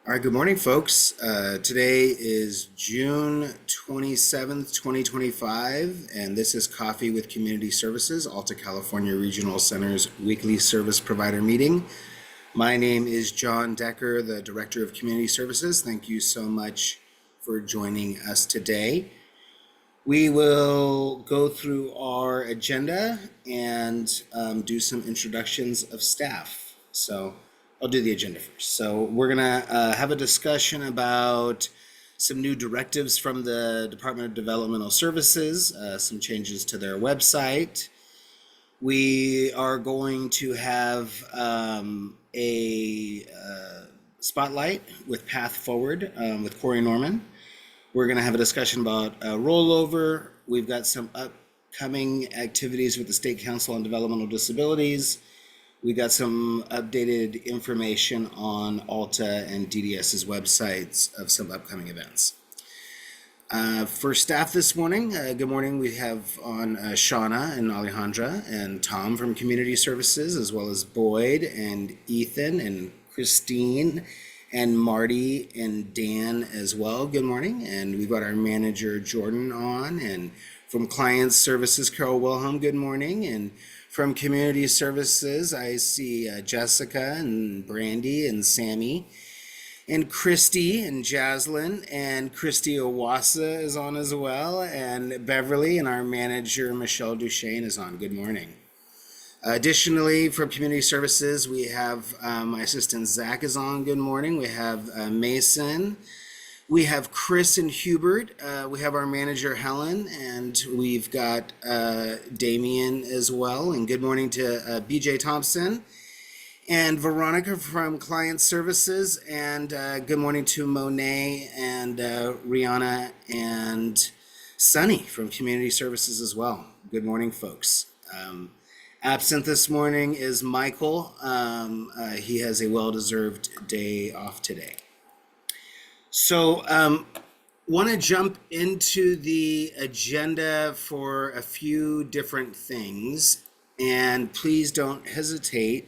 All right, good morning, folks. Today is June 27th, 2025, and this is Coffee with Community Services, Alta California Regional Center's weekly service provider meeting. My name is John Decker, the Director of Community Services. Thank you so much for joining us today. We will go through our agenda and do some introductions of staff. So I'll do the agenda first. So we're gonna have a discussion about some new directives from the Department of Developmental Services, some changes to their website. We are going to have a spotlight with Path Forward with Corey Norman. We're going to have a discussion about rollover. We've got some upcoming activities with the State Council on Developmental Disabilities. We got some updated information on Alta and DDS's websites of some upcoming events. For staff this morning, good morning. We have on Shauna and Alejandra and Tom from Community Services, as well as Boyd and Ethan and Christine and Marty and Dan as well. Good morning. And we've got our manager Jordan on, and from Client Services, Carol Wilhelm, good morning. And from Community Services, I see Jessica and Brandy and Sammy and Christy and Jaslyn, and Christy Owasa is on as well, and Beverly, and our manager Michelle Duchesne is on. Good morning. Additionally, from Community Services, we have my assistant Zach is on. Good morning. We have Mason. We have Chris and Hubert. We have our manager Helen, and we've got Damien as well. And good morning to BJ Thompson and Veronica from Client Services. And good morning to Monet and Rihanna and Sunny from Community Services as well. Good morning, folks. Absent this morning is Michael. He has a well-deserved day off today. So want to jump into the agenda for a few different things, and please don't hesitate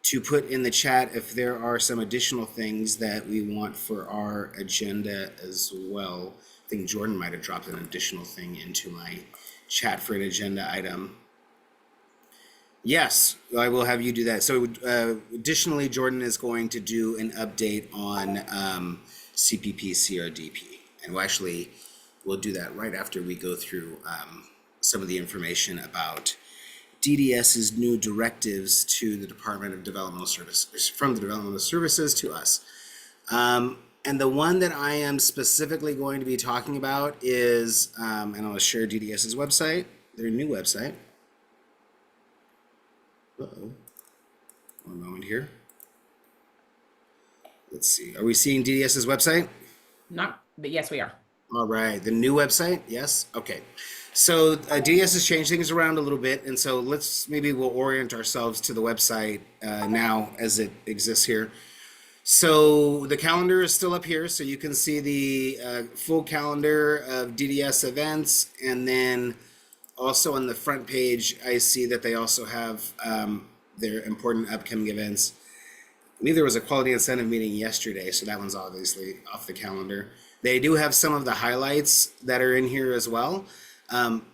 to put in the chat if there are some additional things that we want for our agenda as well. I think Jordan might have dropped an additional thing into my chat for an agenda item. Yes, I will have you do that. So additionally, Jordan is going to do an update on CPP CRDP. And we'll do that right after we go through some of the information about DDS's new directives to the Department of Developmental Services, from the Developmental Services to us. And the one that I am specifically going to be talking about is, and I'll share DDS's website, their new website. Uh-oh. One moment here. Let's see. Are we seeing DDS's website? Not, but yes, we are. All right. The new website? Yes. Okay. So DDS has changed things around a little bit. And so we'll orient ourselves to the website now as it exists here. So the calendar is still up here. So you can see the full calendar of DDS events. And then also on the front page, I see that they also have their important upcoming events. I believe there was a quality incentive meeting yesterday, so that one's obviously off the calendar. They do have some of the highlights that are in here as well.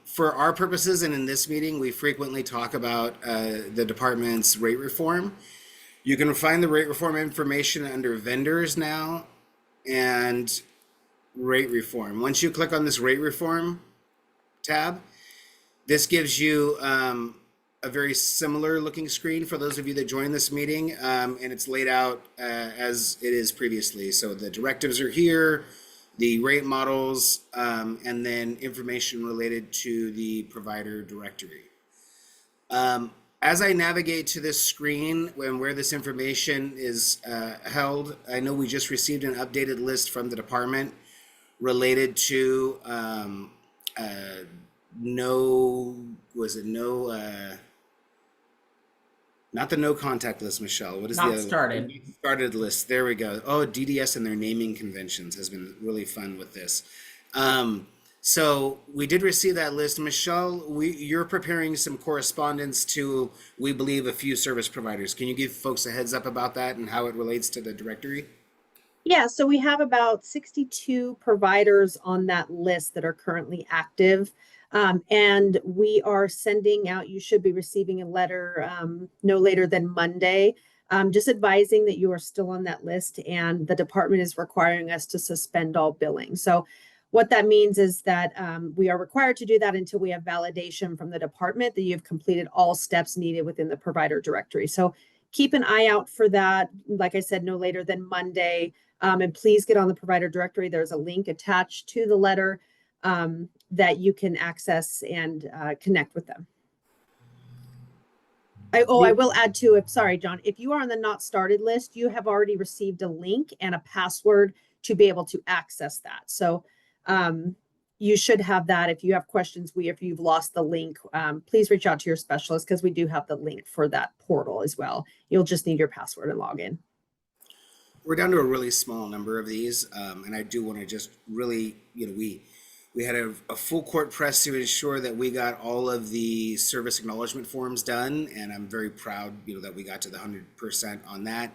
For our purposes and in this meeting, we frequently talk about the department's rate reform. You can find the rate reform information under vendors now and rate reform. Once you click on this rate reform tab, this gives you a very similar looking screen for those of you that joined this meeting, and it's laid out as it is previously. So the directives are here, the rate models, and then information related to the provider directory. As I navigate to this screen and where this information is held, I know we just received an updated list from the department related to not the no contact list, Michelle. What is Not the started. Started list? There we go. Oh, DDS and their naming conventions has been really fun with this. So we did receive that list. Michelle, you're preparing some correspondence to, we believe, a few service providers. Can you give folks a heads up about that and how it relates to the directory? Yeah, so we have about 62 providers on that list that are currently active. And we are sending out, you should be receiving a letter no later than Monday, just advising that you are still on that list and the department is requiring us to suspend all billing. So what that means is that we are required to do that until we have validation from the department that you've completed all steps needed within the provider directory. So keep an eye out for that. Like I said, no later than Monday. And please get on the provider directory. There's a link attached to the letter that you can access and connect with them. I will add too, sorry, John, if you are on the not started list, you have already received a link and a password to be able to access that. So you should have that. If you have questions, if you've lost the link, please reach out to your specialist because we do have the link for that portal as well. You'll just need your password and login. We're down to a really small number of these, and I do want to just really, we had a full court press to ensure that we got all of the service acknowledgement forms done, and I'm very proud, that we got to the 100% on that.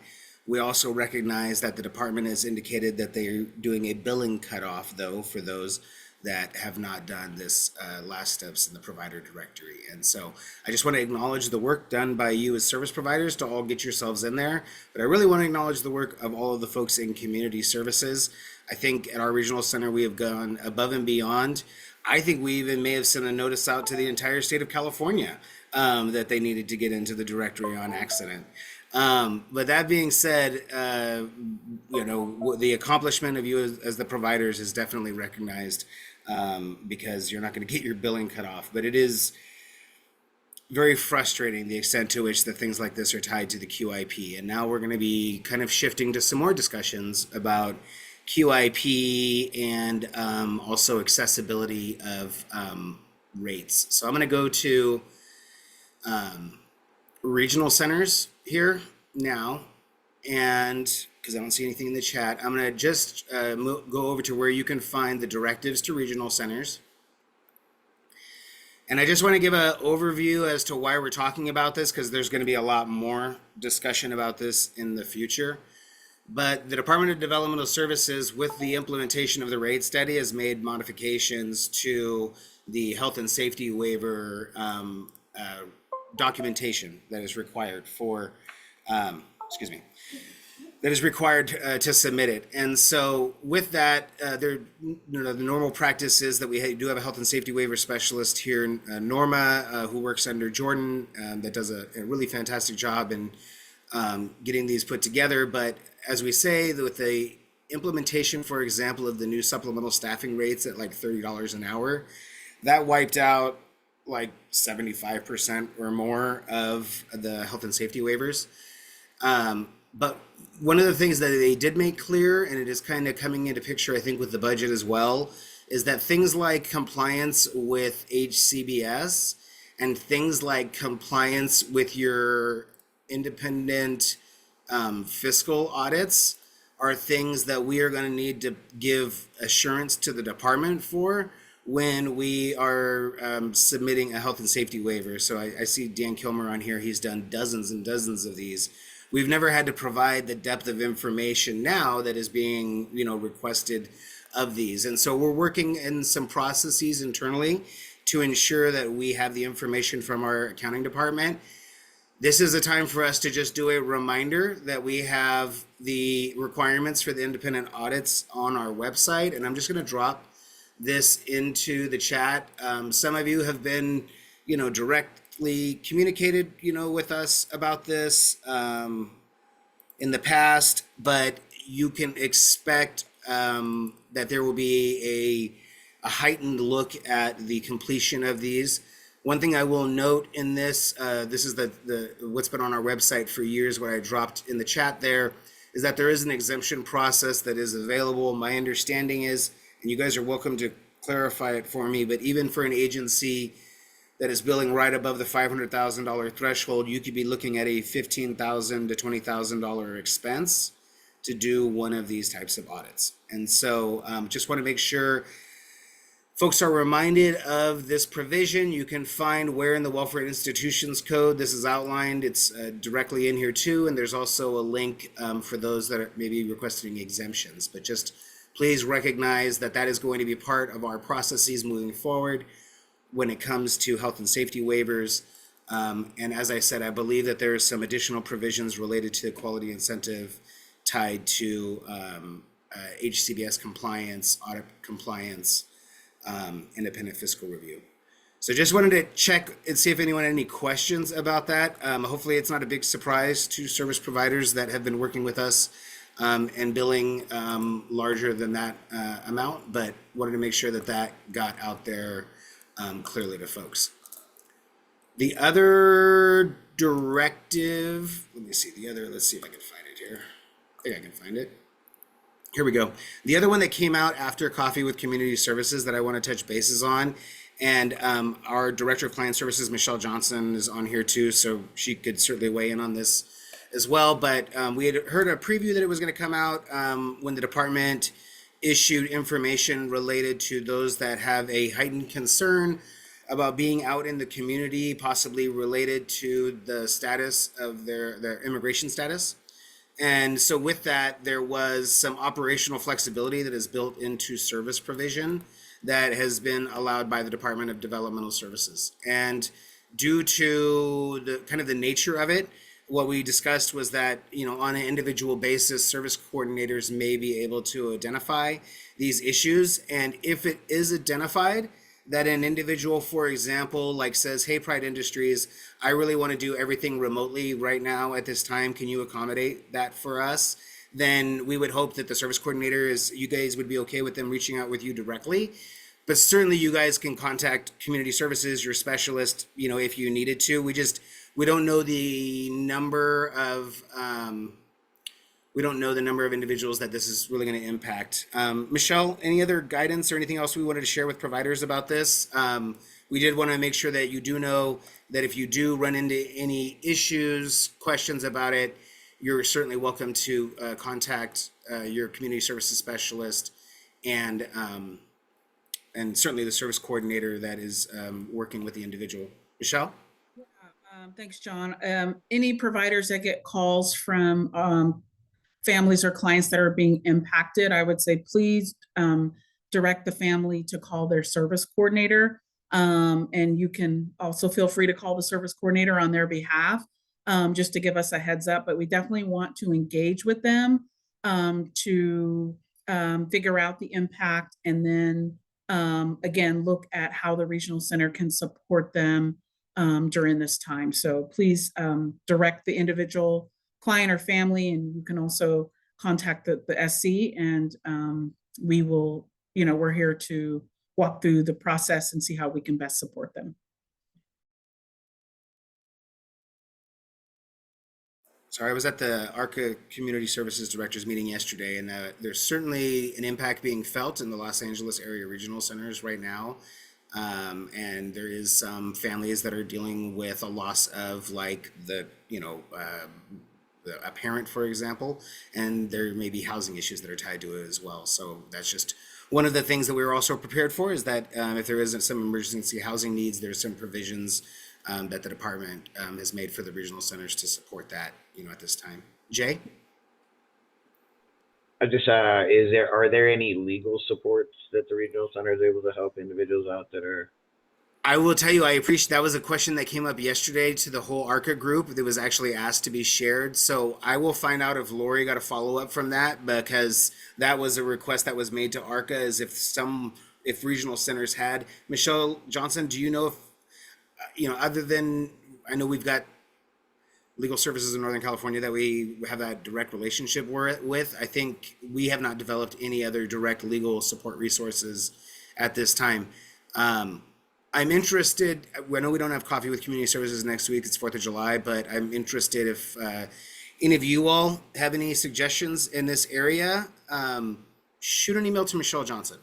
We also recognize that the department has indicated that they're doing a billing cutoff, though, for those that have not done this last steps in the provider directory. And so I just want to acknowledge the work done by you as service providers to all get yourselves in there. But I really want to acknowledge the work of all of the folks in community services. I think at our regional center, we have gone above and beyond. I think we even may have sent a notice out to the entire state of California that they needed to get into the directory on accident. But that being said, the accomplishment of you as the providers is definitely recognized because you're not going to get your billing cut off. But it is very frustrating the extent to which that things like this are tied to the QIP. And now we're going to be kind of shifting to some more discussions about QIP and also accessibility of rates. So I'm going to go to regional centers here now, and because I don't see anything in the chat, I'm going to just go over to where you can find the directives to regional centers. And I just want to give an overview as to why we're talking about this, because there's going to be a lot more discussion about this in the future. But the Department of Developmental Services, with the implementation of the rate study, has made modifications to the health and safety waiver documentation that is required for, that is required to submit it. And so with that, the normal practice is that we do have a health and safety waiver specialist here, Norma, who works under Jordan, that does a really fantastic job in getting these put together. But as we say, with the implementation, for example, of the new supplemental staffing rates at like $30 an hour, that wiped out like 75% or more of the health and safety waivers. But one of the things that they did make clear, and it is kind of coming into picture, I think, with the budget as well, is that things like compliance with HCBS and things like compliance with your independent fiscal audits are things that we are going to need to give assurance to the department for when we are submitting a health and safety waiver. So I see Dan Kilmer on here. He's done dozens and dozens of these. We've never had to provide the depth of information now that is being, requested of these. And so we're working in some processes internally to ensure that we have the information from our accounting department. This is a time for us to just do a reminder that we have the requirements for the independent audits on our website. And I'm just going to drop this into the chat. Some of you have been, directly communicated, with us about this in the past, but you can expect that there will be a heightened look at the completion of these. One thing I will note in this, this is the what's been on our website for years, what I dropped in the chat there, is that there is an exemption process that is available. My understanding is, and you guys are welcome to clarify it for me, but even for an agency that is billing right above the $500,000 threshold, you could be looking at a $15,000 to $20,000 expense to do one of these types of audits. And so just want to make sure Folks are reminded of this provision. You can find where in the Welfare Institutions Code this is outlined. It's directly in here too, and there's also a link for those that are maybe requesting exemptions. But just please recognize that that is going to be part of our processes moving forward when it comes to health and safety waivers. And as I said, I believe that there are some additional provisions related to the quality incentive tied to HCBS compliance, audit compliance, independent fiscal review. So just wanted to check and see if anyone had any questions about that. Hopefully it's not a big surprise to service providers that have been working with us and billing larger than that amount, but wanted to make sure that that got out there clearly to folks. The other directive, let's see if I can find it here. I think I can find it. Here we go. The other one that came out after Coffee with Community Services that I want to touch bases on, and our Director of Client Services, Michelle Johnson, is on here too, so she could certainly weigh in on this as well. But we had heard a preview that it was going to come out when the department issued information related to those that have a heightened concern about being out in the community, possibly related to the status of their immigration status. And so with that, there was some operational flexibility that is built into service provision that has been allowed by the Department of Developmental Services. And due to the kind of the nature of it, what we discussed was that, on an individual basis, service coordinators may be able to identify these issues. And if it is identified, that an individual, for example, like says, hey, Pride Industries, I really want to do everything remotely right now at this time. Can you accommodate that for us? Then we would hope that the service coordinator you guys would be okay with them reaching out with you directly. But certainly you guys can contact community services, your specialist, if you needed to. We don't know the number of individuals that this is really going to impact. Michelle, any other guidance or anything else we wanted to share with providers about this? We did want to make sure that you do know that if you do run into any issues, questions about it, you're certainly welcome to contact your community services specialist and certainly the service coordinator that is working with the individual. Michelle? Thanks, John. Any providers that get calls from families or clients that are being impacted, I would say please direct the family to call their service coordinator. And you can also feel free to call the service coordinator on their behalf, just to give us a heads up. But we definitely want to engage with them to figure out the impact, and then again, look at how the regional center can support them during this time. So please direct the individual client or family, and you can also contact the SC, and we will, we're here to walk through the process and see how we can best support them. Sorry, I was at the ARCA Community Services Directors meeting yesterday, and there's certainly an impact being felt in the Los Angeles area regional centers right now. And there is some families that are dealing with a loss of a parent, for example, and there may be housing issues that are tied to it as well. So that's just one of the things that we were also prepared for, is that if there isn't some emergency housing needs, there's some provisions that the department has made for the regional centers to support that, at this time. Jay? I just are there any legal supports that the regional center is able to help individuals out that are? I will tell you, I appreciate that was a question that came up yesterday to the whole ARCA group that was actually asked to be shared. So I will find out if Lori got a follow up from that, because that was a request that was made to ARCA, is if regional centers had. Michelle Johnson, do you know if, other than, I know we've got legal services in Northern California that we have that direct relationship with. I think we have not developed any other direct legal support resources at this time. I'm interested, I know we don't have Coffee with Community Services next week, it's 4th of July, but I'm interested if any of you all have any suggestions in this area. Shoot an email to Michelle Johnson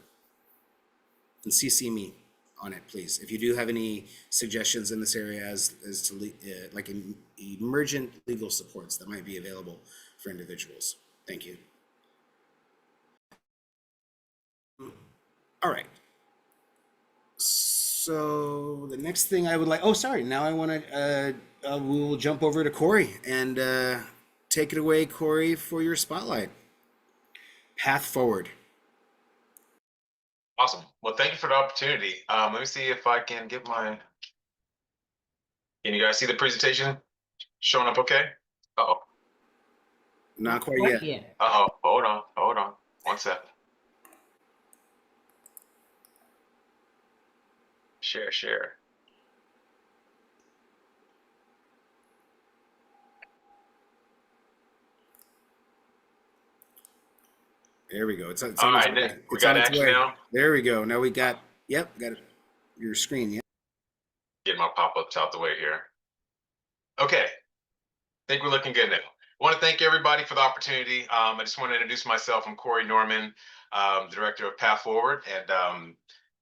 and CC me on it, please. If you do have any suggestions in this area as to emergent legal supports that might be available for individuals. Thank you. All right. So the next thing I would like, oh, sorry, now I want to, we will jump over to Corey and take it away, Corey, for your spotlight. Path forward. Awesome. Well, thank you for the opportunity. Let me see if I can get my. Can you guys see the presentation showing up okay? Uh-oh. Not quite Right, yet. yeah. Uh-oh. Hold on. One sec. Share. There we go. It's All on right, its way. Nick, we It's got on its action way. now. There we go. Now we got, yep, got your screen. Yep. Get my pop-ups out the way here. Okay. Think we're looking good now. I want to thank everybody for the opportunity. I just want to introduce myself. I'm Corey Norman, director of Path Forward, and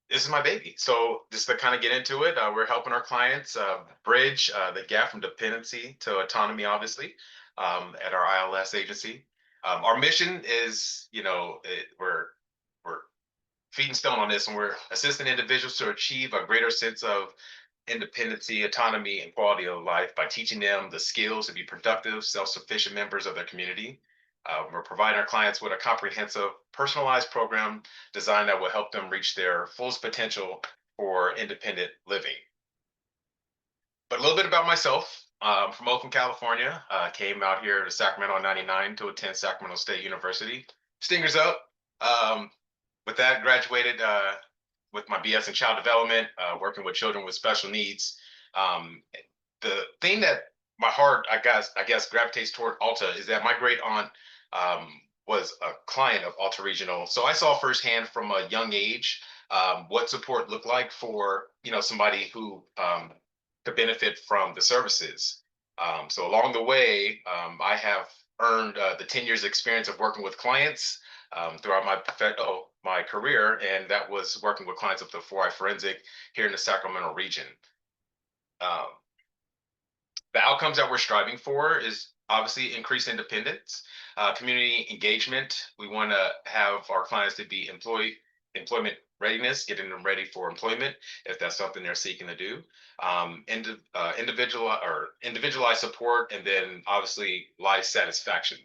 this is my baby. So just to kind of get into it, we're helping our clients bridge the gap from dependency to autonomy, obviously, at our ILS agency. Our mission is, we're feet and stone on this, and we're assisting individuals to achieve a greater sense of independency, autonomy, and quality of life by teaching them the skills to be productive, self-sufficient members of their community. We're providing our clients with a comprehensive, personalized program designed that will help them reach their fullest potential for independent living. But a little bit about myself. I'm from Oakland, California. Came out here to Sacramento in '99 to attend Sacramento State University. Stingers up. With that, graduated with my BS in child development, working with children with special needs. The thing that my heart, I guess, gravitates toward Alta is that my great aunt was a client of Alta Regional, so I saw firsthand from a young age what support looked like for somebody who could benefit from the services. So along the way, I have earned the 10 years experience of working with clients throughout my career, and that was working with clients of the 4i Forensic here in the Sacramento region. The outcomes that we're striving for is obviously increased independence, community engagement. We want to have our clients to be employment readiness, getting them ready for employment if that's something they're seeking to do. Individualized support, and then obviously life satisfaction.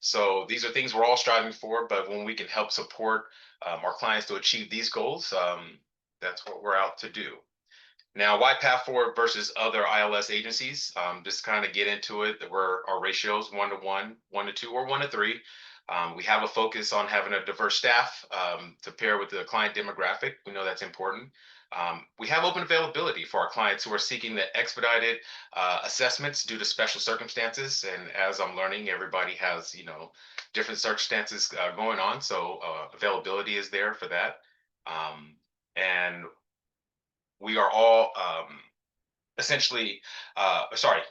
So these are things we're all striving for, but when we can help support our clients to achieve these goals, that's what we're out to do. Now, why Path Forward versus other ILS agencies? Just kind of get into it. Our ratios 1-to-1, 1-to-2, or 1-to-3. We have a focus on having a diverse staff to pair with the client demographic. We know that's important. We have open availability for our clients who are seeking the expedited assessments due to special circumstances. And as I'm learning, everybody has, different circumstances going on. So availability is there for that. And we are all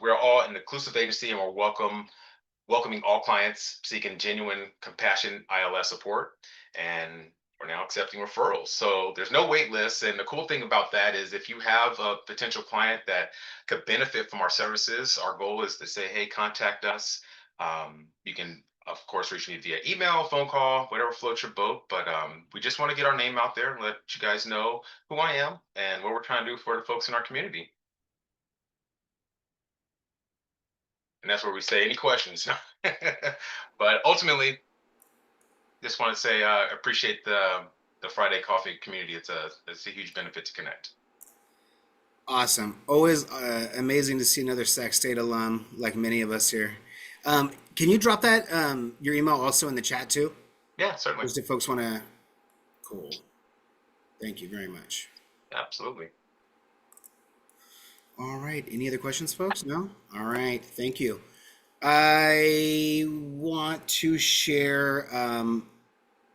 we're all an inclusive agency, and we're welcoming all clients seeking genuine compassion ILS support, and we're now accepting referrals. So there's no wait list. And the cool thing about that is if you have a potential client that could benefit from our services, our goal is to say, hey, contact us. You can, of course, reach me via email, phone call, whatever floats your boat. But we just want to get our name out there and let you guys know who I am and what we're trying to do for the folks in our community. And that's where we say any questions. But ultimately, just want to say I appreciate the Friday Coffee community. It's a huge benefit to connect. Awesome. Always amazing to see another Sac State alum, like many of us here. Can you drop that your email also in the chat too? Yeah, certainly. Just if folks want to. Cool. Thank you very much. Absolutely. All right. Any other questions, folks? No? All right. Thank you. I want to share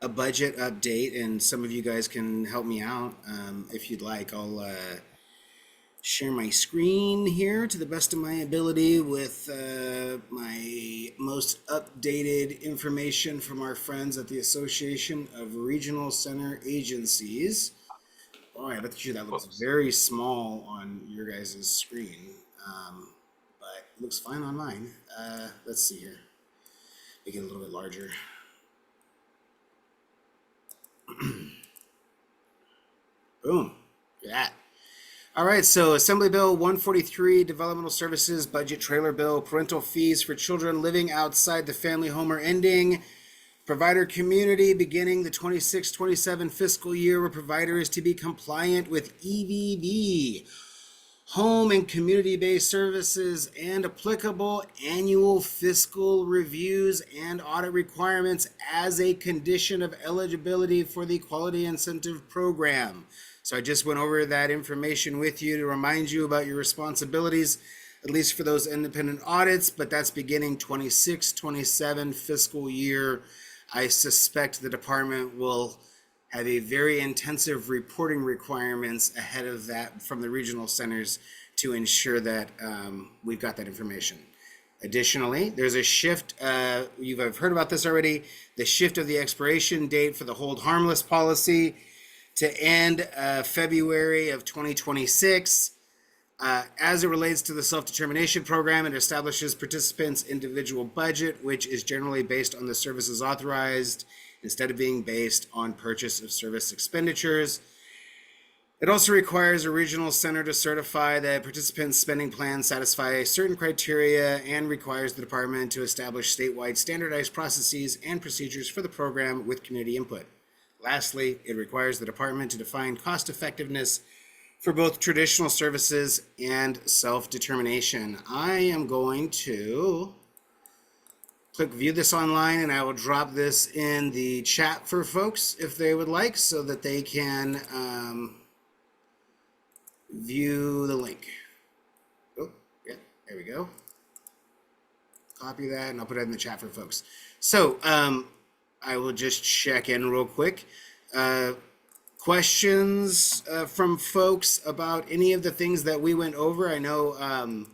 a budget update, and some of you guys can help me out if you'd like. I'll share my screen here to the best of my ability with my most updated information from our friends at the Association of Regional Center Agencies. Boy, I bet you that looks very small on your guys' screen, but it looks fine on mine. Let's see here. Make it a little bit larger. Boom. Look at that. All right, so Assembly Bill 143, Developmental Services Budget Trailer Bill, Parental Fees for Children Living Outside the Family Home are ending. Provider community beginning the 26-27 fiscal year where provider is to be compliant with EVV, home and community-based services, and applicable annual fiscal reviews and audit requirements as a condition of eligibility for the Quality Incentive Program. So I just went over that information with you to remind you about your responsibilities, at least for those independent audits, but that's beginning 26-27 fiscal year. I suspect the department will have a very intensive reporting requirements ahead of that from the regional centers to ensure that we've got that information. Additionally, there's a shift, you've heard about this already, the shift of the expiration date for the hold harmless policy to end February of 2026. As it relates to the self-determination program, it establishes participants' individual budget, which is generally based on the services authorized instead of being based on purchase of service expenditures. It also requires a regional center to certify that participants' spending plans satisfy certain criteria and requires the department to establish statewide standardized processes and procedures for the program with community input. Lastly, it requires the department to define cost effectiveness for both traditional services and self-determination. I am going to click view this online and I will drop this in the chat for folks if they would like so that they can view the link. Oh, yeah, there we go. Copy that and I'll put it in the chat for folks. So I will just check in real quick. Questions from folks about any of the things that we went over? I know,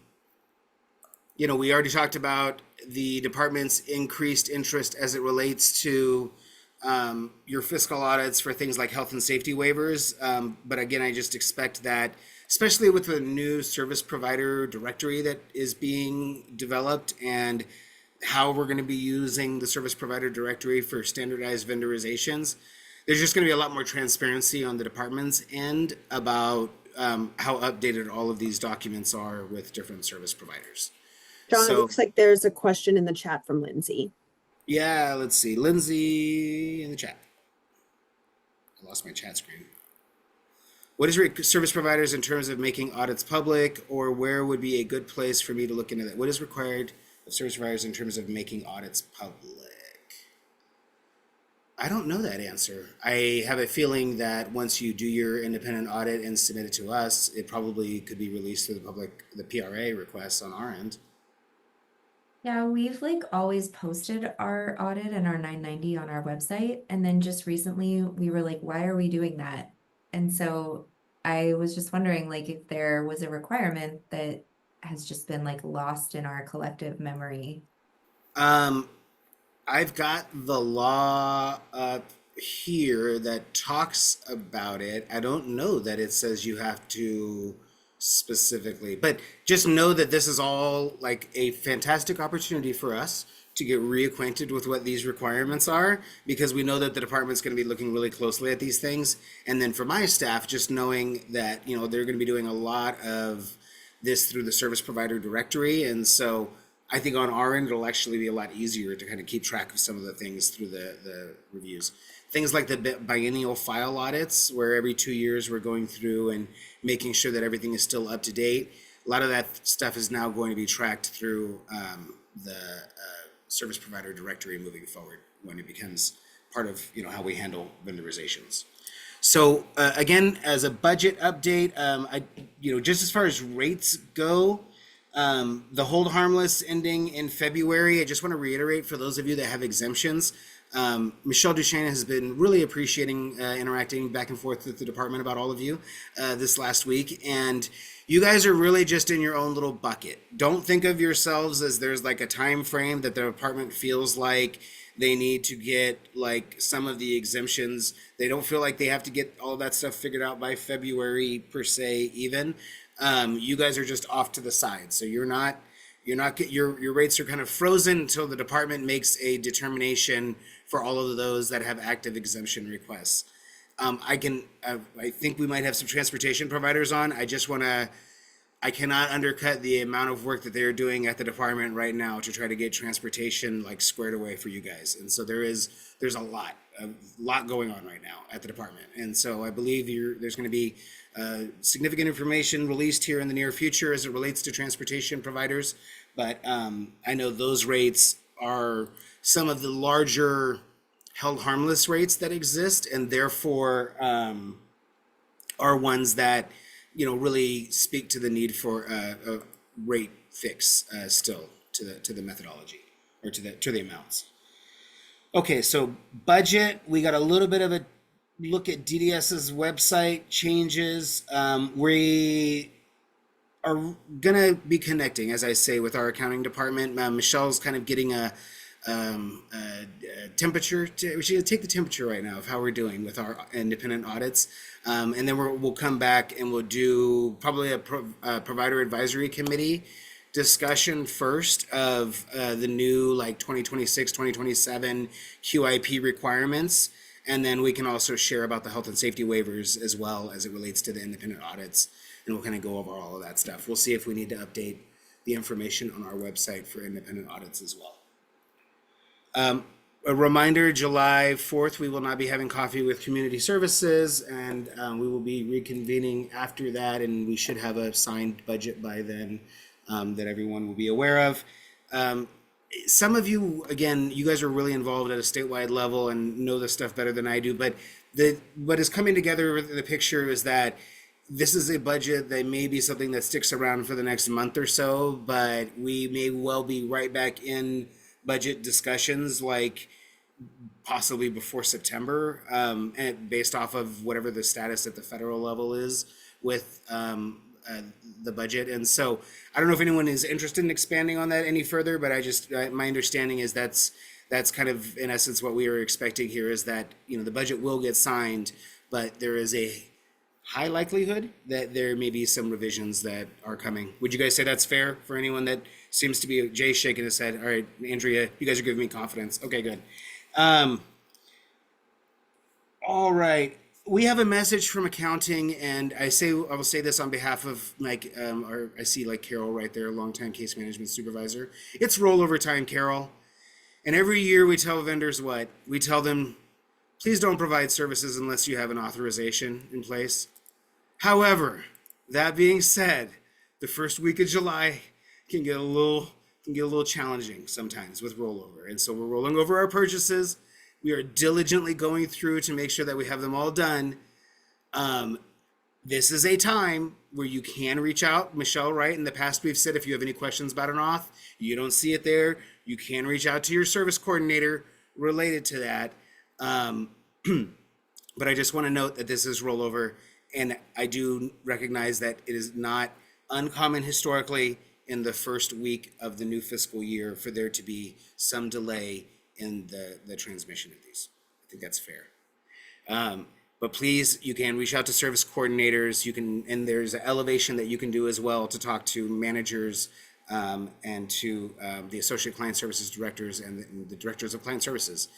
we already talked about the department's increased interest as it relates to your fiscal audits for things like health and safety waivers. But again, I just expect that, especially with the new service provider directory that is being developed and how we're going to be using the service provider directory for standardized vendorizations, there's just going to be a lot more transparency on the department's end about how updated all of these documents are with different service providers. John, it So- looks like there's a question in the chat from Lindsay. Yeah, let's see. Lindsay in the chat. I lost my chat screen. What is service providers in terms of making audits public, or where would be a good place for me to look into that? What is required of service providers in terms of making audits public? I don't know that answer. I have a feeling that once you do your independent audit and submit it to us, it probably could be released to the public, the PRA requests on our end. Yeah, we've always posted our audit and our 990 on our website. And then just recently we were like, why are we doing that? And so I was just wondering if there was a requirement that has just been lost in our collective memory. I've got the law up here that talks about it. I don't know that it says you have to specifically, but just know that this is all a fantastic opportunity for us to get reacquainted with what these requirements are, because we know that the department's going to be looking really closely at these things. And then for my staff, just knowing that, they're going to be doing a lot of this through the service provider directory. And so I think on our end, it'll actually be a lot easier to kind of keep track of some of the things through the reviews. Things like the biennial file audits, where every 2 years we're going through and making sure that everything is still up to date. A lot of that stuff is now going to be tracked through the service provider directory moving forward when it becomes part of how we handle vendorizations. So again, as a budget update, just as far as rates go, the hold harmless ending in February, I just want to reiterate for those of you that have exemptions, Michelle Duchesne has been really appreciating interacting back and forth with the department about all of you this last week. And you guys are really just in your own little bucket. Don't think of yourselves as there's a time frame that the department feels like they need to get some of the exemptions. They don't feel like they have to get all that stuff figured out by February per se even. You guys are just off to the side. So your rates are kind of frozen until the department makes a determination for all of those that have active exemption requests. I think we might have some transportation providers on. I cannot undercut the amount of work that they're doing at the department right now to try to get transportation like squared away for you guys. And so there's a lot going on right now at the department. And so I believe there's going to be significant information released here in the near future as it relates to transportation providers. But I know those rates are some of the larger held harmless rates that exist, and therefore are ones that really speak to the need for a rate fix still to the methodology or to the amounts. Okay, so budget, we got a little bit of a look at DDS's website changes. We are gonna be connecting, as I say, with our accounting department. Michelle's kind of getting a temperature. She's gonna take the temperature right now of how we're doing with our independent audits, and then we'll come back and we'll do probably a provider advisory committee discussion first of the new like 2026, 2027 QIP requirements. And then we can also share about the health and safety waivers as well as it relates to the independent audits. And we'll kind of go over all of that stuff. We'll see if we need to update the information on our website for independent audits as well. A reminder, July 4th, we will not be having coffee with community services, and we will be reconvening after that, and we should have a signed budget by then that everyone will be aware of. Some of you, again, you guys are really involved at a statewide level and know this stuff better than I do, but what is coming together with the picture is that this is a budget that may be something that sticks around for the next month or so, but we may well be right back in budget discussions like possibly before September, and based off of whatever the status at the federal level is with the budget. And so I don't know if anyone is interested in expanding on that any further, but my understanding is that's kind of in essence what we are expecting here is that, the budget will get signed, but there is a high likelihood that there may be some revisions that are coming. Would you guys say that's fair for anyone that seems to be? Jay shaking his head. All right, Andrea, you guys are giving me confidence. Okay, good. All right. We have a message from accounting, and I will say this on behalf of I see Carol right there, longtime case management supervisor. It's rollover time, Carol. And every year we tell vendors what? We tell them, please don't provide services unless you have an authorization in place. However, that being said, the first week of July can get a little challenging sometimes with rollover. And so we're rolling over our purchases. We are diligently going through to make sure that we have them all done. This is a time where you can reach out. Michelle, right? In the past, we've said if you have any questions about an auth, you don't see it there, you can reach out to your service coordinator related to that. But I just want to note that this is rollover, and I do recognize that it is not uncommon historically in the first week of the new fiscal year for there to be some delay in the transmission of these. I think that's fair. But please, you can reach out to service coordinators. And there's an elevation that you can do as well to talk to managers and to the associate client services directors and the directors of client services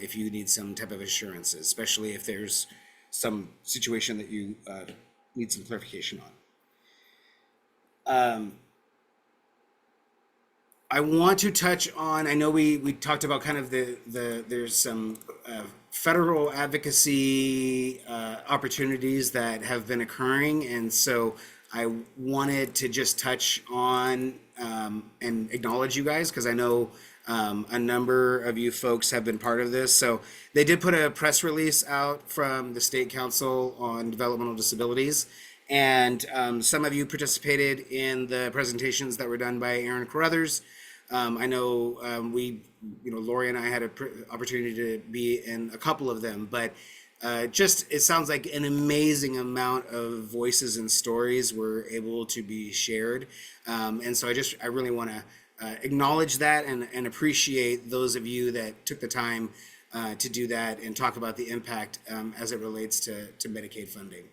if you need some type of assurances, especially if there's some situation that you need some clarification on. I want to touch on, I know we talked about kind of there's some federal advocacy opportunities that have been occurring. And so I wanted to just touch on and acknowledge you guys, because I know a number of you folks have been part of this. So they did put a press release out from the State Council on Developmental Disabilities. And some of you participated in the presentations that were done by Aaron Carruthers. I know Lori and I had an opportunity to be in a couple of them, but it sounds like an amazing amount of voices and stories were able to be shared. And so I really want to acknowledge that and appreciate those of you that took the time to do that and talk about the impact as it relates to Medicaid funding.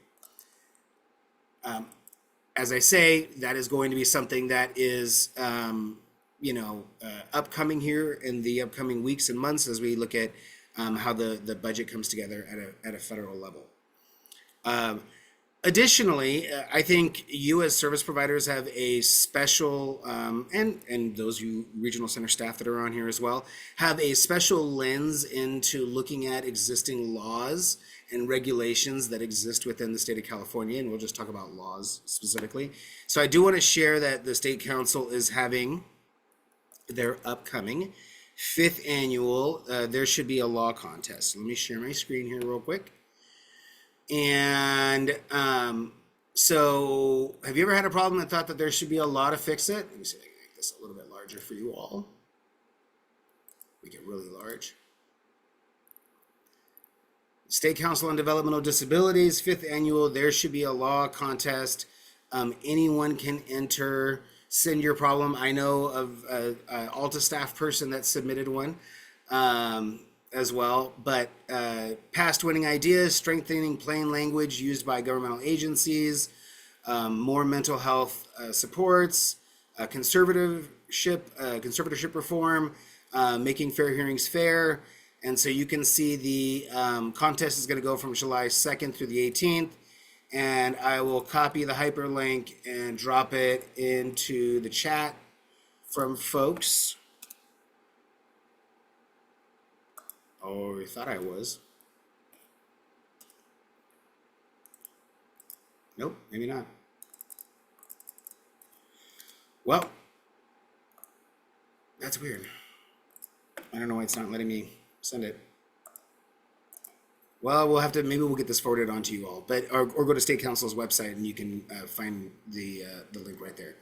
As I say, that is going to be something that is upcoming here in the upcoming weeks and months as we look at how the budget comes together at a federal level. Additionally, I think you as service providers have a special, and those you regional center staff that are on here as well, have a special lens into looking at existing laws and regulations that exist within the state of California, and we'll just talk about laws specifically. So I do want to share that the State Council is having their upcoming 5th annual, There Should Be a Law contest. Let me share my screen here real quick. And so have you ever had a problem and thought that there should be a law to fix it? Let me see if I can make this a little bit larger for you all. Make it really large. State Council on Developmental Disabilities, 5th annual There Should Be a Law contest. Anyone can enter, send your problem. I know of a Alta staff person that submitted one. As well, but past winning ideas, strengthening plain language used by governmental agencies, more mental health supports, conservatorship reform, making fair hearings fair. And so you can see the contest is going to go from July 2nd through the 18th. And I will copy the hyperlink and drop it into the chat from folks. Oh, I thought I was. Nope, maybe not. Well, that's weird. I don't know why it's not letting me send it. Well, we'll have to, maybe we'll get this forwarded on to you all, but or go to State Council's website and you can find the link right there.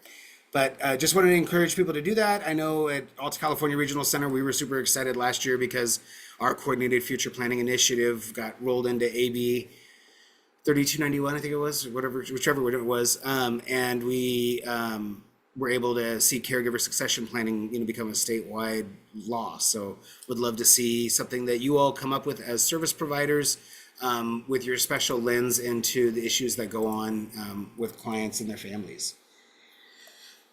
But just wanted to encourage people to do that. I know at Alta California Regional Center, we were super excited last year because our Coordinated Future Planning Initiative got rolled into AB 3291, I think it was, whichever it was. And we were able to see caregiver succession planning, become a statewide law. So would love to see something that you all come up with as service providers with your special lens into the issues that go on with clients and their families.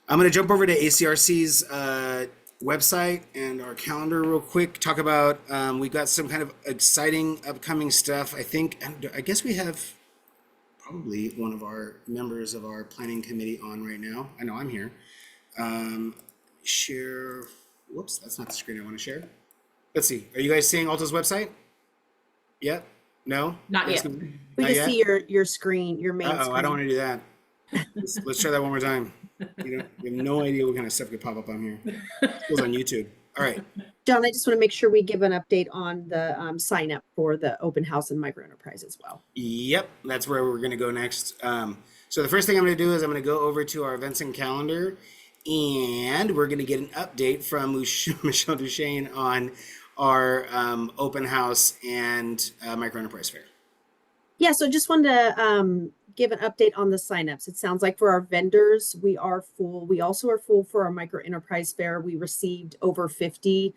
I'm going to jump over to ACRC's website and our calendar real quick. Talk about, we've got some kind of exciting upcoming stuff. I guess we have probably one of our members of our planning committee on right now. I know I'm here. Share, whoops, that's not the screen I want to share. Let's see. Are you guys seeing Alta's website? Yet? No? Not yet. We Not just yet? see your screen, your main Uh-oh, screen. I don't want to do that. Let's try that one more time. You have no idea what kind of stuff could pop up on here. It goes on YouTube. All right. John, I just want to make sure we give an update on the sign up for the open house and micro enterprise as well. Yep, that's where we're going to go next. So the first thing I'm going to do is I'm going to go over to our events and calendar, and we're going to get an update from Michelle Duchesne on our open house and micro enterprise fair. Yeah, so just wanted to give an update on the signups. It sounds like for our vendors, we are full. We also are full for our micro enterprise fair. We received over 50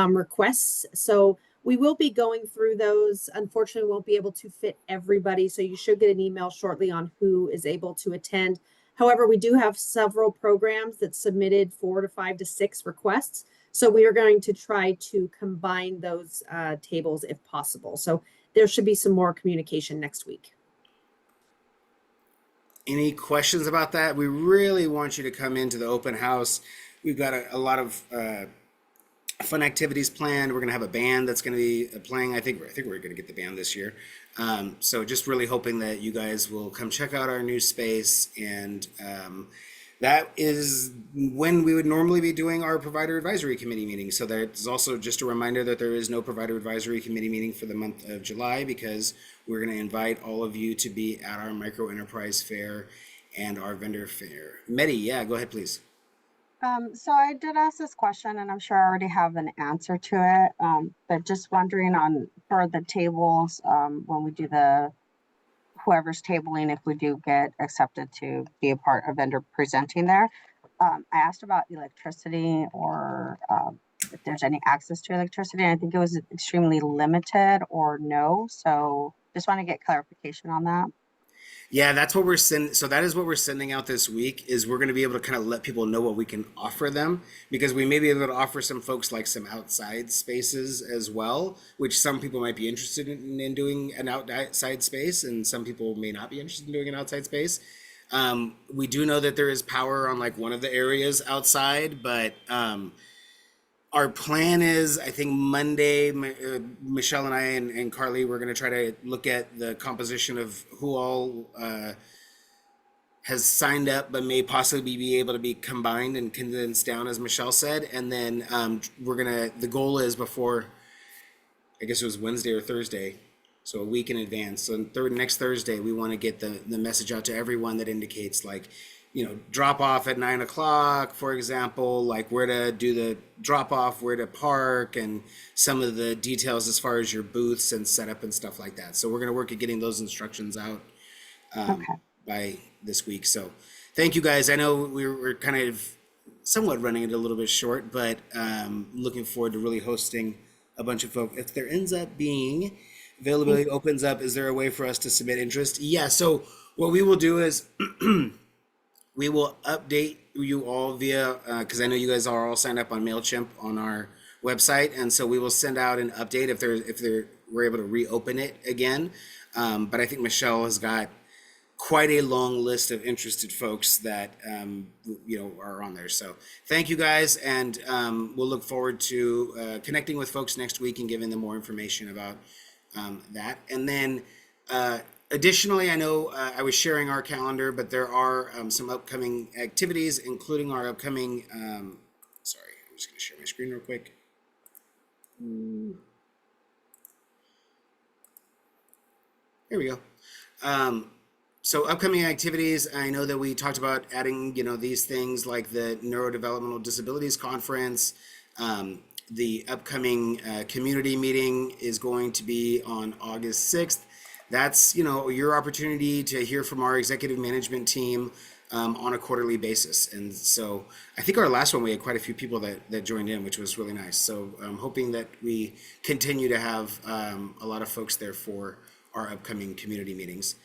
requests. So we will be going through those. Unfortunately, won't be able to fit everybody. So you should get an email shortly on who is able to attend. However, we do have several programs that submitted 4 to 5 to 6 requests. So we are going to try to combine those tables if possible. So there should be some more communication next week. Any questions about that? We really want you to come into the open house. We've got a lot of fun activities planned. We're going to have a band that's going to be playing. I think we're going to get the band this year. So just really hoping that you guys will come check out our new space. And that is when we would normally be doing our provider advisory committee meeting. So there's also just a reminder that there is no provider advisory committee meeting for the month of July because we're going to invite all of you to be at our micro enterprise fair and our vendor fair. Mehdi, yeah, go ahead, please. So I did ask this question and I'm sure I already have an answer to it. But just wondering for the tables, when we do whoever's tabling, if we do get accepted to be a part of vendor presenting there. I asked about electricity or if there's any access to electricity. And I think it was extremely limited or no. So just want to get clarification on that. Yeah, that's what we're sending. So that is what we're sending out this week. Is we're going to be able to kind of let people know what we can offer them, because we may be able to offer some folks like some outside spaces as well, which some people might be interested in doing an outside space, and some people may not be interested in doing an outside space. We do know that there is power on like one of the areas outside, but our plan is, I think Monday, Michelle and I and Carly, we're going to try to look at the composition of who all has signed up, but may possibly be able to be combined and condensed down, as Michelle said. And then the goal is before, I guess it was Wednesday or Thursday, so a week in advance. So next Thursday, we want to get the message out to everyone that indicates like, drop off at 9 o'clock, for example, like where to do the drop off, where to park, and some of the details as far as your booths and setup and stuff like that. So we're going to work at getting those instructions out Okay. by this week. So thank you guys. I know we're kind of somewhat running it a little bit short, but looking forward to really hosting a bunch of folks. If there ends up being availability opens up, is there a way for us to submit interest? Yeah. So what we will do is we will update you all via, because I know you guys are all signed up on MailChimp on our website, and so we will send out an update if we're able to reopen it again. But I think Michelle has got quite a long list of interested folks that are on there. So thank you guys, and we'll look forward to connecting with folks next week and giving them more information about that. And then additionally, I know I was sharing our calendar, but there are some upcoming activities, including our upcoming, sorry, I'm just going to share my screen real quick. Here we go. So upcoming activities, I know that we talked about adding, these things like the Neurodevelopmental Disabilities Conference. The upcoming community meeting is going to be on August 6th. That's, your opportunity to hear from our executive management team on a quarterly basis. And so I think our last one, we had quite a few people that joined in, which was really nice. So I'm hoping that we continue to have a lot of folks there for our upcoming community meetings.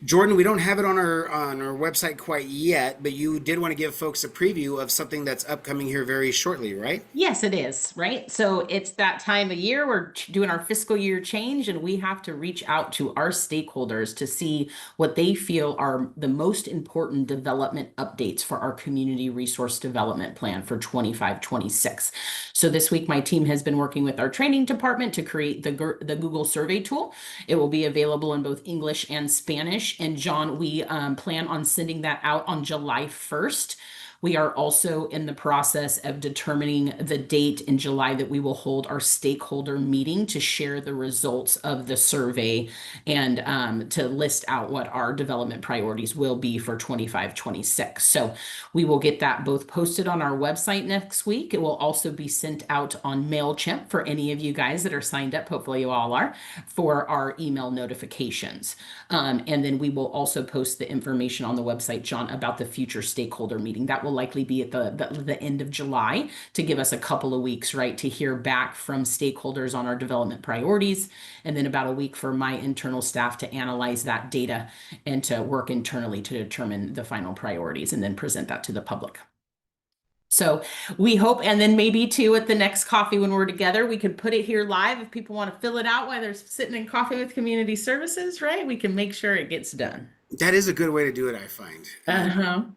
Jordan, we don't have it on our website quite yet, but you did want to give folks a preview of something that's upcoming here very shortly, right? Yes, it is, right? So it's that time of year. We're doing our fiscal year change, and we have to reach out to our stakeholders to see what they feel are the most important development updates for our community resource development plan for 25-26. So this week, my team has been working with our training department to create the Google survey tool. It will be available in both English and Spanish. And John, we plan on sending that out on July 1st. We are also in the process of determining the date in July that we will hold our stakeholder meeting to share the results of the survey and to list out what our development priorities will be for 25-26. So we will get that both posted on our website next week. It will also be sent out on MailChimp for any of you guys that are signed up, hopefully you all are, for our email notifications. And then we will also post the information on the website, John, about the future stakeholder meeting. That will likely be at the end of July to give us a couple of weeks, right, to hear back from stakeholders on our development priorities, and then about a week for my internal staff to analyze that data and to work internally to determine the final priorities and then present that to the public. So we hope, and then maybe too at the next coffee when we're together, we could put it here live if people want to fill it out while they're sitting in coffee with community services, right? We can make sure it gets done. That is a good way to do it, I find.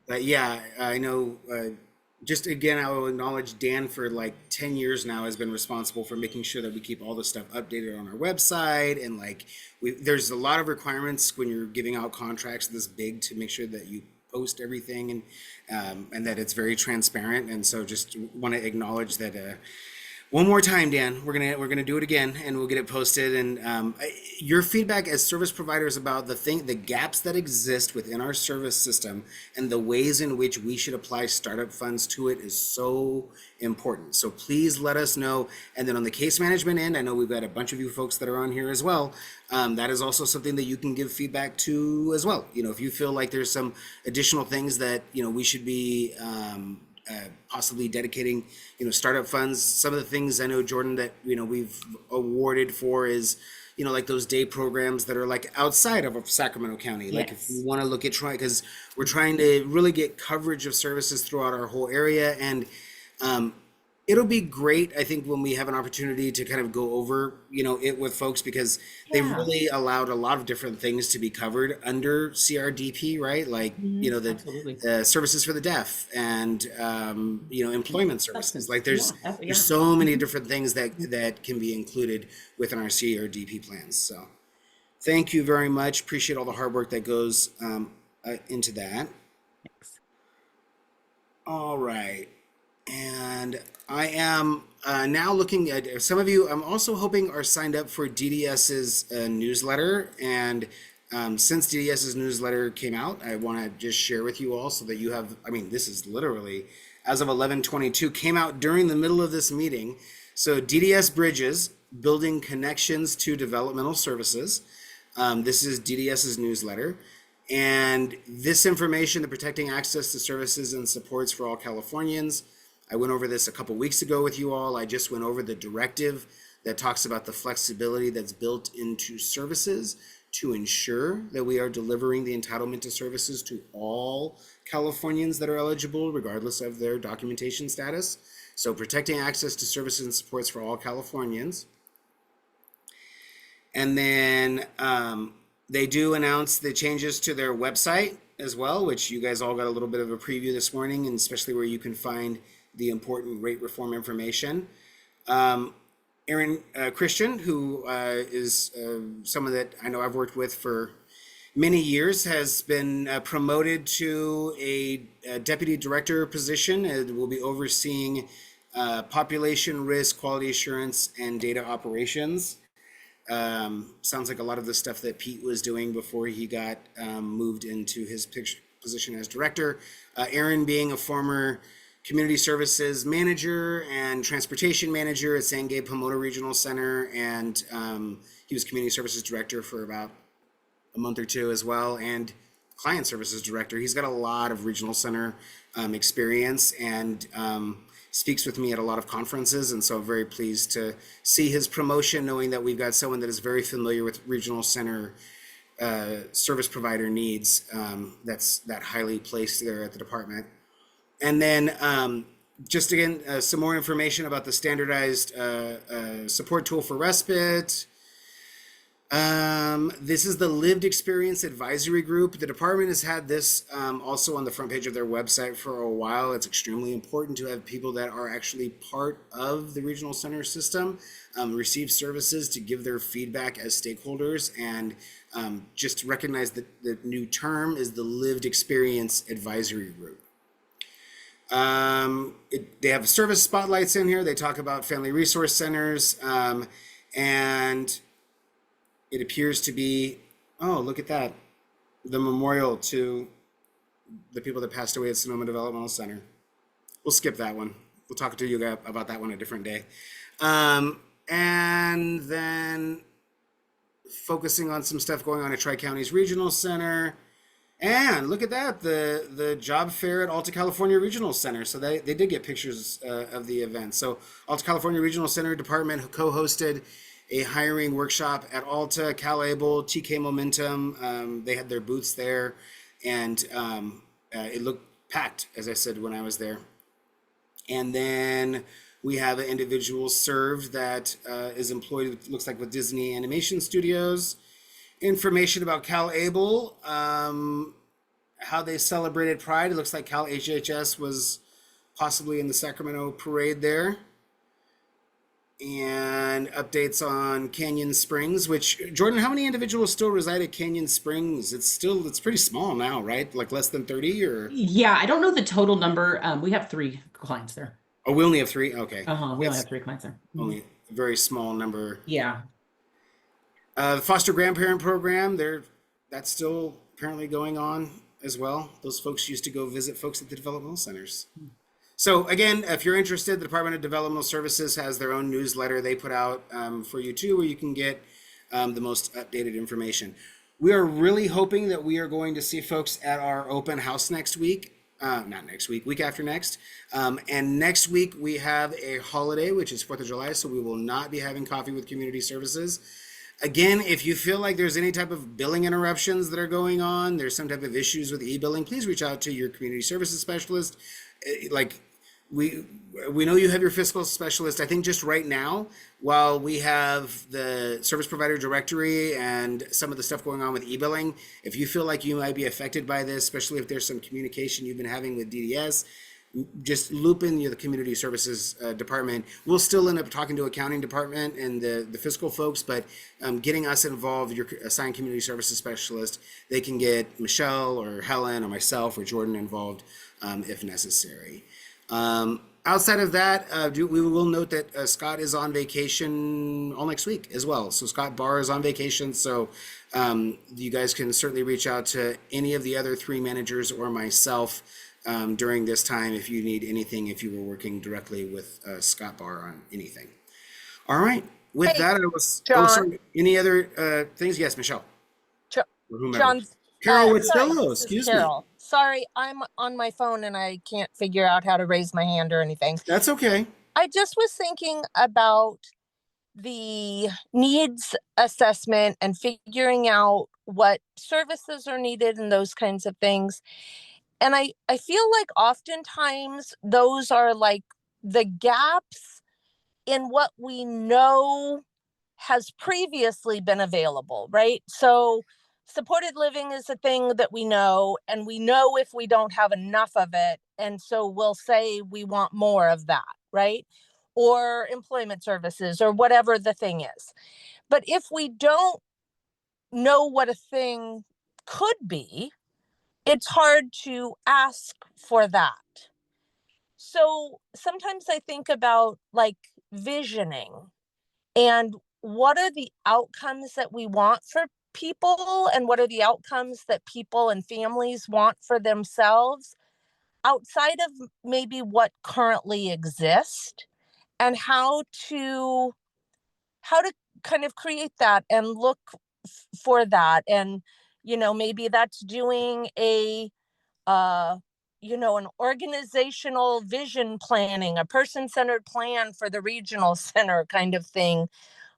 But yeah, I know. Just again, I will acknowledge Dan for like 10 years now has been responsible for making sure that we keep all the stuff updated on our website. And like, there's a lot of requirements when you're giving out contracts this big to make sure that you post everything and that it's very transparent. And so just want to acknowledge that one more time, Dan, we're gonna do it again, and we'll get it posted. And your feedback as service providers about the gaps that exist within our service system and the ways in which we should apply startup funds to it is so important. So please let us know. And then on the case management end, I know we've got a bunch of you folks that are on here as well. That is also something that you can give feedback to as well. If you feel like there's some additional things that we should be possibly dedicating startup funds. Some of the things I know, Jordan, that we've awarded for is you know, like those day programs that are like outside of Sacramento County. Like if Yes. you want to look at because we're trying to really get coverage of services throughout our whole area. And it'll be great, I think, when we have an opportunity to kind of go over, you know, it with folks, because they've Yeah. really allowed a lot of different things to be covered under CRDP, right? Like, you know, Absolutely. the services for the deaf and, you know, employment services. Substance. Like there's Yeah, there's so many different things that can be included within our CRDP plans. So thank you very much. Appreciate all the hard work that goes into that. Thanks. All right. And I am now looking at some of you. I'm also hoping are signed up for DDS's newsletter. And since DDS's newsletter came out, I want to just share with you all so that you have. I mean, this is literally as of 11/22, came out during the middle of this meeting. So DDS Bridges, building connections to developmental services. This is DDS's newsletter. And this information, the protecting access to services and supports for all Californians. I went over this a couple weeks ago with you all. I just went over the directive that talks about the flexibility that's built into services to ensure that we are delivering the entitlement to services to all Californians that are eligible, regardless of their documentation status. So protecting access to services and supports for all Californians. And then they do announce the changes to their website as well, which you guys all got a little bit of a preview this morning, and especially where you can find the important rate reform information. Aaron Christian, who is someone that I know I've worked with for many years, has been promoted to a deputy director position and will be overseeing population risk, quality assurance, and data operations. Sounds like a lot of the stuff that Pete was doing before he got moved into his position as director. Aaron being a former community services manager and transportation manager at San Gabe Pomona Regional Center, and he was community services director for about a month or two as well, and client services director. He's got a lot of regional center experience and speaks with me at a lot of conferences, and so I'm very pleased to see his promotion, knowing that we've got someone that is very familiar with regional center service provider needs. That's that highly placed there at the department. And then just again, some more information about the standardized support tool for respite. This is the Lived Experience Advisory Group. The department has had this also on the front page of their website for a while. It's extremely important to have people that are actually part of the regional center system receive services to give their feedback as stakeholders, and just recognize that the new term is the Lived Experience Advisory Group. They have service spotlights in here. They talk about family resource centers, and it appears to be, oh, look at that, the memorial to the people that passed away at Sonoma Developmental Center. We'll skip that one. We'll talk to you about that one a different day. And then focusing on some stuff going on at Tri-Counties Regional Center. And look at that, the job fair at Alta California Regional Center. So they did get pictures of the event. So Alta California Regional Center Department co-hosted a hiring workshop at Alta, CalAble, TK Momentum. They had their booths there, and it looked packed, as I said when I was there. And then we have an individual served that is employed, it looks like, with Disney Animation Studios. Information about CalAble, how they celebrated Pride. It looks like Cal HHS was possibly in the Sacramento parade there. And updates on Canyon Springs, which, Jordan, how many individuals still reside at Canyon Springs? It's pretty small now, right? Like less than 30 or? Yeah, I don't know the total number. We have 3 clients there. Oh, we only have 3? Okay. We only It's have 3 clients there. only a very small number. Yeah. The foster grandparent program, that's still apparently going on as well. Those folks used to go visit folks at the developmental centers. So again, if you're interested, the Department of Developmental Services has their own newsletter they put out for you too, where you can get the most updated information. We are really hoping that we are going to see folks at our open house next week. Not next week, week after next. And next week we have a holiday, which is 4th of July, so we will not be having coffee with community services. Again, if you feel like there's any type of billing interruptions that are going on, there's some type of issues with e-billing, please reach out to your community services specialist. Like we we know you have your fiscal specialist. I think just right now, while we have the service provider directory and some of the stuff going on with e-billing, if you feel like you might be affected by this, especially if there's some communication you've been having with DDS, just loop in the community services department. We'll still end up talking to accounting department and the fiscal folks, but getting us involved, your assigned community services specialist, they can get Michelle or Helen or myself or Jordan involved if necessary. Outside of that, we will note that Scott is on vacation all next week as well. So Scott Barr is on vacation. So you guys can certainly reach out to any of the other 3 managers or myself during this time if you need anything, if you were working directly with Scott Barr on anything. All right. With Hey, that, I was. John. Oh, sorry. Any other things? Yes, Michelle. Jo- Or whomever. John, Carol, it's sorry, hello. this is Excuse me. Carol. Sorry, I'm on my phone and I can't figure out how to raise my hand or anything. That's okay. I just was thinking about the needs assessment and figuring out what services are needed and those kinds of things. And I feel like oftentimes those are like the gaps in what we know has previously been available, right? So supported living is a thing that we know, and we know if we don't have enough of it. And so we'll say we want more of that, right? Or employment services or whatever the thing is. But if we don't know what a thing could be, it's hard to ask for that. So sometimes I think about like visioning and what are the outcomes that we want for people and what are the outcomes that people and families want for themselves outside of maybe what currently exists, and how to kind of create that and look for that. And maybe that's doing a an organizational vision planning, a person-centered plan for the regional center kind of thing,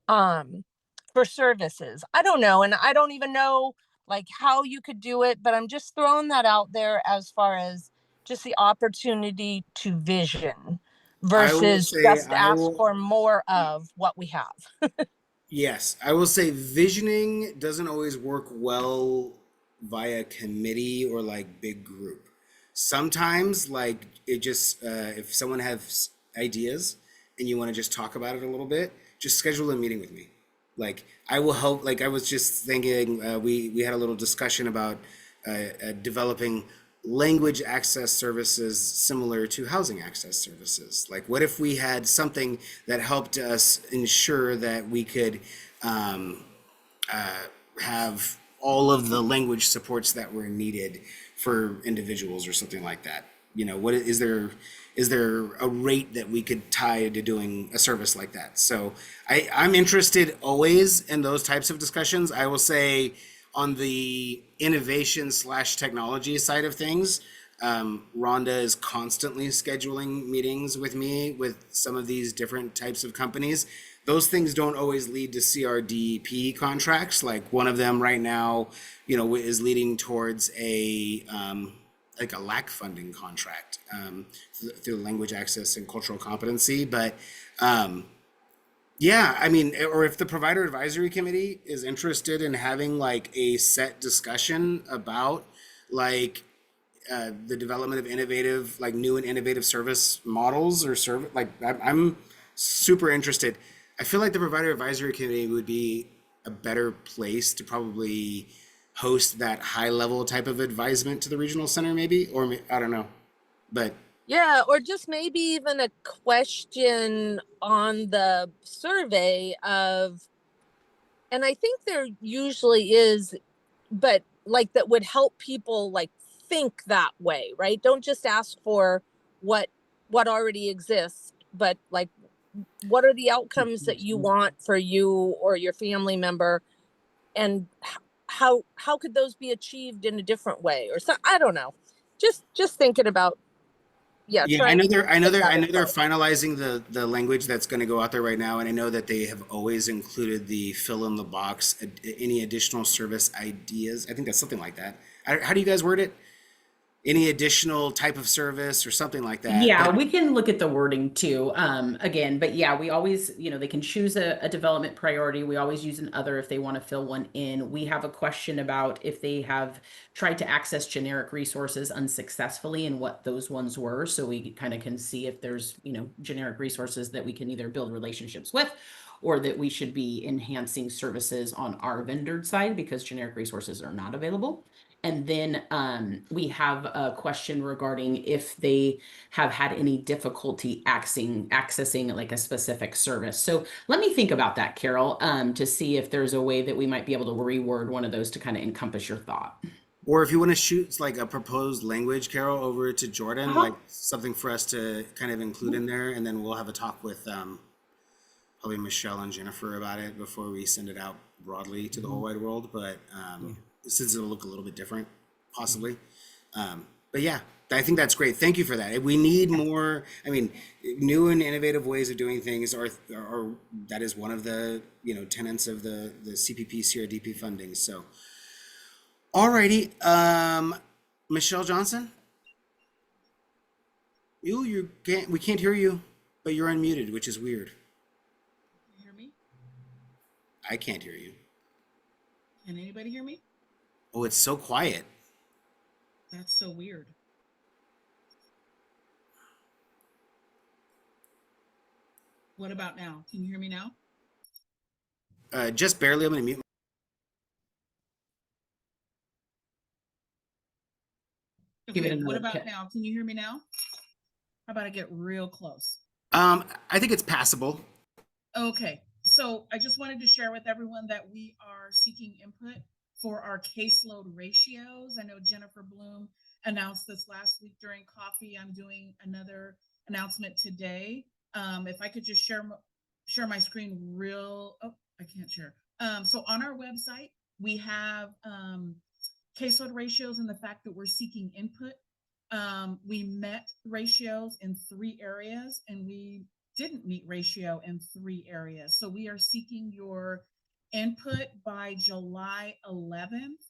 for services. I don't know. And I don't even know like how you could do it, but I'm just throwing that out there as far as just the opportunity to vision I will versus say just I ask will. for more of what we have. Yes, I will say visioning doesn't always work well via committee or like big group. Sometimes, like it just if someone has ideas and you want to just talk about it a little bit, just schedule a meeting with me. Like I will help. Like I was just thinking, we had a little discussion about developing language access services similar to housing access services. Like, what if we had something that helped us ensure that we could have all of the language supports that were needed for individuals or something like that? What is there? Is there a rate that we could tie to doing a service like that? So I'm interested always in those types of discussions. I will say on the innovation / technology side of things, Rhonda is constantly scheduling meetings with me with some of these different types of companies. Those things don't always lead to CRDP contracts. Like one of them right now, is leading towards a like a LAC funding contract through language access and cultural competency. But yeah, I mean, or if the provider advisory committee is interested in having like a set discussion about like the development of innovative, like new and innovative service models or service, like I'm super interested. I feel like the provider advisory committee would be a better place to probably host that high level type of advisement to the regional center, maybe, or I don't know, but Yeah, or just maybe even a question on the survey of, and I think there usually is, but like that would help people like think that way, right? Don't just ask for what already exists, but like what are the outcomes that you want for you or your family member, and how could those be achieved in a different way or so? I don't know. Just thinking about yeah, Yeah, trying to I know get that they're info. finalizing the language that's going to go out there right now, and I know that they have always included the fill in the box, any additional service ideas. I think that's something like that. How do you guys word it? Any additional type of service or something like that. Yeah, But we can look at the wording too. Again, but yeah, we always, they can choose a development priority. We always use an other if they want to fill one in. We have a question about if they have tried to access generic resources unsuccessfully and what those ones were. So we kind of can see if there's, generic resources that we can either build relationships with or that we should be enhancing services on our vendor side because generic resources are not available. And then we have a question regarding if they have had any difficulty accessing like a specific service. So let me think about that, Carol, to see if there's a way that we might be able to reword one of those to kind of encompass your thought. or if you want to shoot like a proposed language, Carol, over to Jordan, Uh-huh. like something for us to kind of include in there, and then we'll have a talk with probably Michelle and Jennifer about it before we send it out broadly to the whole wide world. But since it'll look a little bit different, possibly. But yeah, I think that's great. Thank you for that. We need more. I mean, new and innovative ways of doing things are that is one of the tenets of the CPP CRDP funding. So, alrighty, Michelle Johnson, we can't hear you, but you're unmuted, which is weird. Can you hear me? I can't hear you. Can anybody hear me? Oh, it's so quiet. That's so weird. What about now? Can you hear me now? Just barely. I'm gonna mute. Give it Okay, what another about hit. now? Can you hear me now? How about I get real close? I think it's passable. Okay, so I just wanted to share with everyone that we are seeking input for our caseload ratios. I know Jennifer Bloom announced this last week during coffee. I'm doing another announcement today. If I could just share my screen real, oh, I can't share. So on our website, we have caseload ratios and the fact that we're seeking input. We met ratios in 3 areas and we didn't meet ratio in 3 areas. So we are seeking your input by July 11th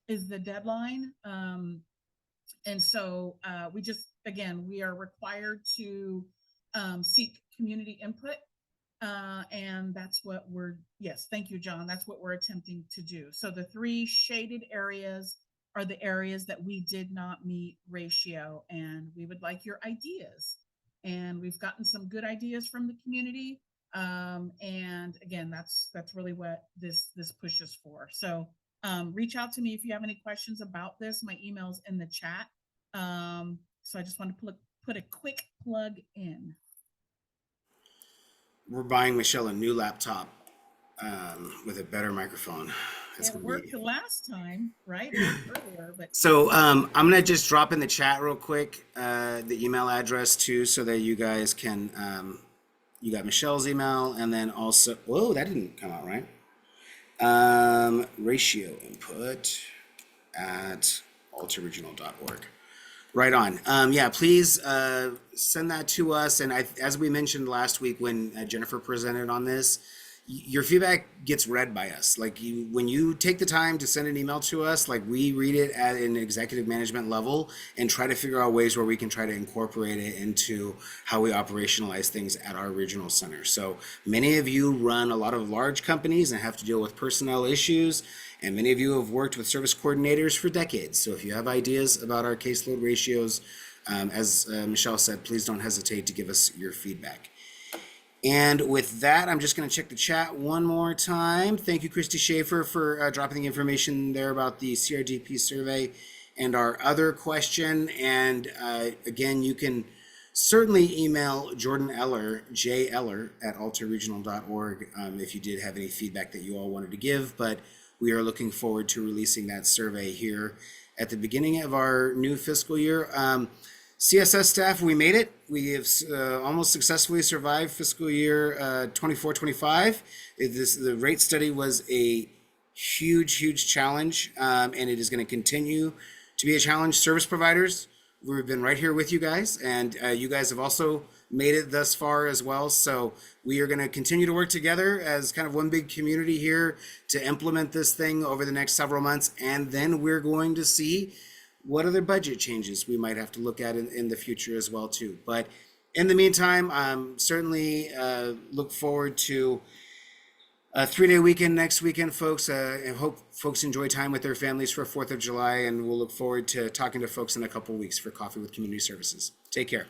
is the deadline. And so we just, again, we are required to seek community input. And that's what yes, thank you, John. That's what we're attempting to do. So the 3 shaded areas are the areas that we did not meet ratio, and we would like your ideas. And we've gotten some good ideas from the community. And again, that's really what this pushes for. So reach out to me if you have any questions about this. My email's in the chat. So I just want to put a quick plug in. We're buying Michelle a new laptop with a better microphone. It worked the last time, right? Earlier, but So I'm gonna just drop in the chat real quick the email address too, so that you guys can. You got Michelle's email, and then also, whoa, that didn't come out right. Ratio input at altaregional.org. Right on. Yeah, please send that to us. And as we mentioned last week when Jennifer presented on this, your feedback gets read by us. Like when you take the time to send an email to us, like we read it at an executive management level and try to figure out ways where we can try to incorporate it into how we operationalize things at our regional center. So many of you run a lot of large companies and have to deal with personnel issues. And many of you have worked with service coordinators for decades. So if you have ideas about our caseload ratios, as Michelle said, please don't hesitate to give us your feedback. And with that, I'm just going to check the chat one more time. Thank you, Christy Schaefer, for dropping the information there about the CRDP survey and our other question. And again, you can certainly email Jordan Eller, J. Eller, at altaregional.org if you did have any feedback that you all wanted to give. But we are looking forward to releasing that survey here at the beginning of our new fiscal year. CSS staff, we made it. We have almost successfully survived fiscal year 24-25. The rate study was a huge challenge, and it is going to continue to be a challenge. Service providers we've been right here with you guys, and you guys have also made it thus far as well. So we are going to continue to work together as kind of one big community here to implement this thing over the next several months, and then we're going to see what other budget changes we might have to look at in the future as well too. But in the meantime, certainly look forward to a 3-day weekend next weekend, folks. I hope folks enjoy time with their families for 4th of July, and we'll look forward to talking to folks in a couple weeks for Coffee with Community Services. Take care.